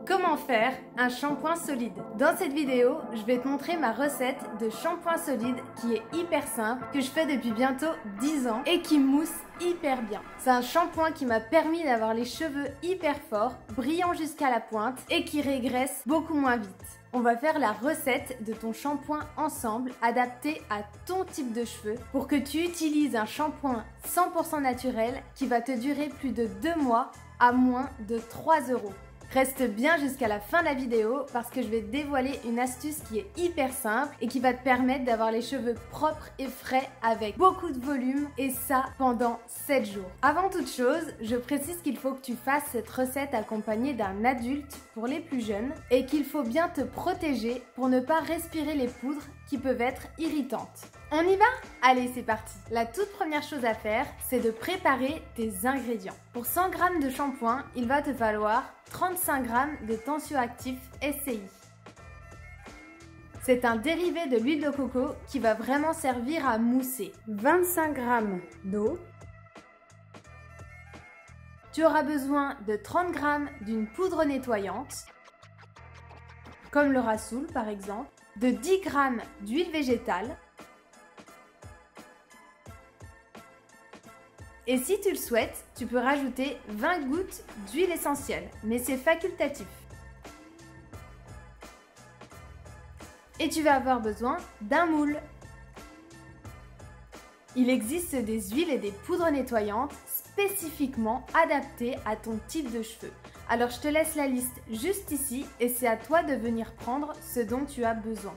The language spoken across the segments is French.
Comment faire un shampoing solide? Dans cette vidéo, je vais te montrer ma recette de shampoing solide qui est hyper simple, que je fais depuis bientôt 10 ans et qui mousse hyper bien. C'est un shampoing qui m'a permis d'avoir les cheveux hyper forts, brillants jusqu'à la pointe et qui régresse beaucoup moins vite. On va faire la recette de ton shampoing ensemble, adapté à ton type de cheveux pour que tu utilises un shampoing 100% naturel qui va te durer plus de 2 mois à moins de 3 €. Reste bien jusqu'à la fin de la vidéo parce que je vais te dévoiler une astuce qui est hyper simple et qui va te permettre d'avoir les cheveux propres et frais avec beaucoup de volume et ça pendant 7 jours. Avant toute chose, je précise qu'il faut que tu fasses cette recette accompagnée d'un adulte pour les plus jeunes et qu'il faut bien te protéger pour ne pas respirer les poudres qui peuvent être irritantes. On y va? Allez, c'est parti! La toute première chose à faire, c'est de préparer tes ingrédients. Pour 100 g de shampoing, il va te falloir 35 g de tensioactif SCI. C'est un dérivé de l'huile de coco qui va vraiment servir à mousser. 25 g d'eau. Tu auras besoin de 30 g d'une poudre nettoyante, comme le Rassoul par exemple, de 10 g d'huile végétale. Et si tu le souhaites, tu peux rajouter 20 gouttes d'huile essentielle, mais c'est facultatif. Et tu vas avoir besoin d'un moule. Il existe des huiles et des poudres nettoyantes spécifiquement adaptées à ton type de cheveux. Alors je te laisse la liste juste ici et c'est à toi de venir prendre ce dont tu as besoin.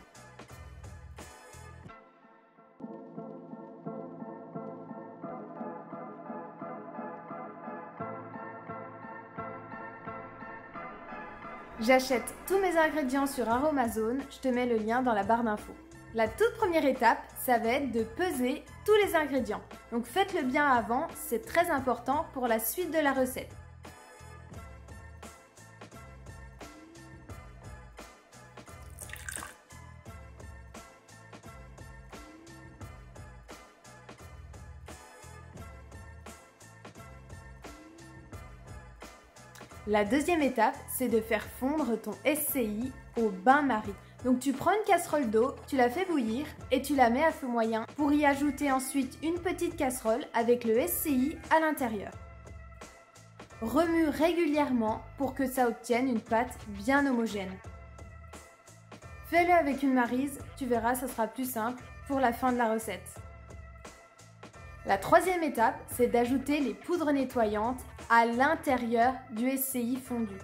J'achète tous mes ingrédients sur Aromazone, je te mets le lien dans la barre d'infos. La toute première étape, ça va être de peser tous les ingrédients. Donc faites-le bien avant, c'est très important pour la suite de la recette. La deuxième étape, c'est de faire fondre ton SCI au bain-marie. Donc tu prends une casserole d'eau, tu la fais bouillir et tu la mets à feu moyen pour y ajouter ensuite une petite casserole avec le SCI à l'intérieur. Remue régulièrement pour que ça obtienne une pâte bien homogène. Fais-le avec une maryse, tu verras, ça sera plus simple pour la fin de la recette. La troisième étape, c'est d'ajouter les poudres nettoyantes à l'intérieur du SCI fondu.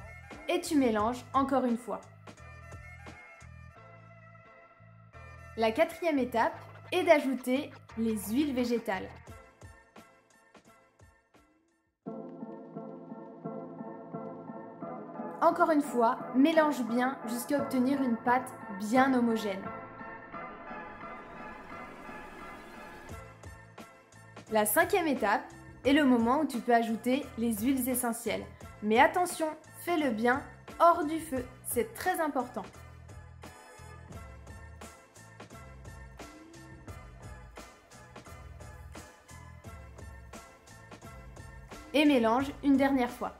Et tu mélanges encore une fois. La quatrième étape est d'ajouter les huiles végétales. Encore une fois, mélange bien jusqu'à obtenir une pâte bien homogène. La cinquième étape est le moment où tu peux ajouter les huiles essentielles. Mais attention, fais-le bien hors du feu, c'est très important. Et mélange une dernière fois.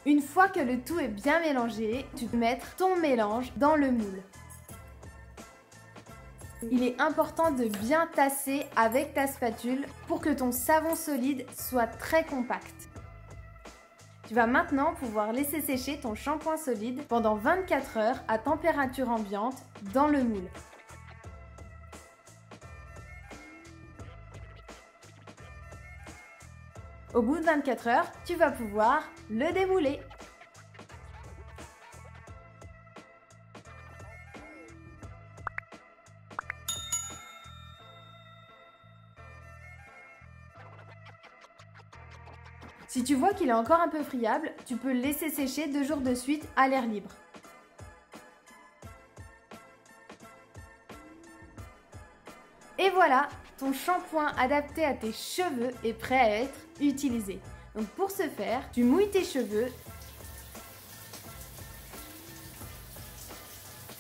Une fois que le tout est bien mélangé, tu peux mettre ton mélange dans le moule. Il est important de bien tasser avec ta spatule pour que ton savon solide soit très compact. Tu vas maintenant pouvoir laisser sécher ton shampoing solide pendant 24 heures à température ambiante dans le moule. Au bout de 24 heures, tu vas pouvoir le démouler. Si tu vois qu'il est encore un peu friable, tu peux le laisser sécher 2 jours de suite à l'air libre. Et voilà, ton shampoing adapté à tes cheveux est prêt à être utilisé. Donc pour ce faire, tu mouilles tes cheveux,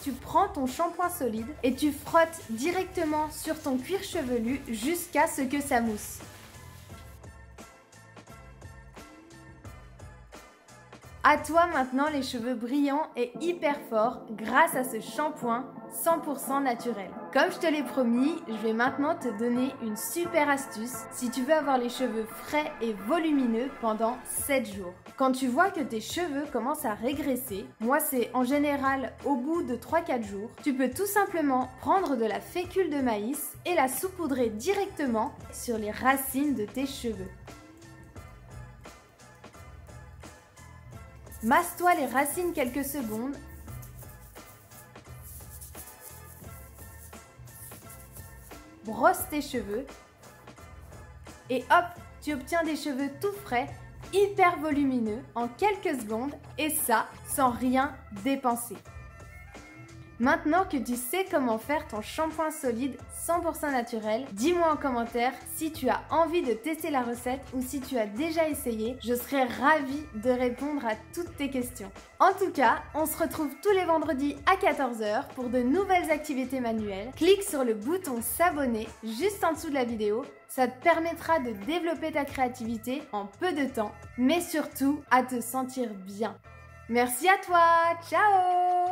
tu prends ton shampoing solide et tu frottes directement sur ton cuir chevelu jusqu'à ce que ça mousse. À toi maintenant les cheveux brillants et hyper forts grâce à ce shampoing 100% naturel. Comme je te l'ai promis, je vais maintenant te donner une super astuce si tu veux avoir les cheveux frais et volumineux pendant 7 jours. Quand tu vois que tes cheveux commencent à régresser, moi c'est en général au bout de 3-4 jours, tu peux tout simplement prendre de la fécule de maïs et la saupoudrer directement sur les racines de tes cheveux. Masse-toi les racines quelques secondes. Brosse tes cheveux. Et hop, tu obtiens des cheveux tout frais, hyper volumineux en quelques secondes et ça sans rien dépenser. Maintenant que tu sais comment faire ton shampoing solide 100% naturel, dis-moi en commentaire si tu as envie de tester la recette ou si tu as déjà essayé. Je serai ravie de répondre à toutes tes questions. En tout cas, on se retrouve tous les vendredis à 14 h pour de nouvelles activités manuelles. Clique sur le bouton s'abonner juste en dessous de la vidéo. Ça te permettra de développer ta créativité en peu de temps, mais surtout à te sentir bien. Merci à toi, ciao!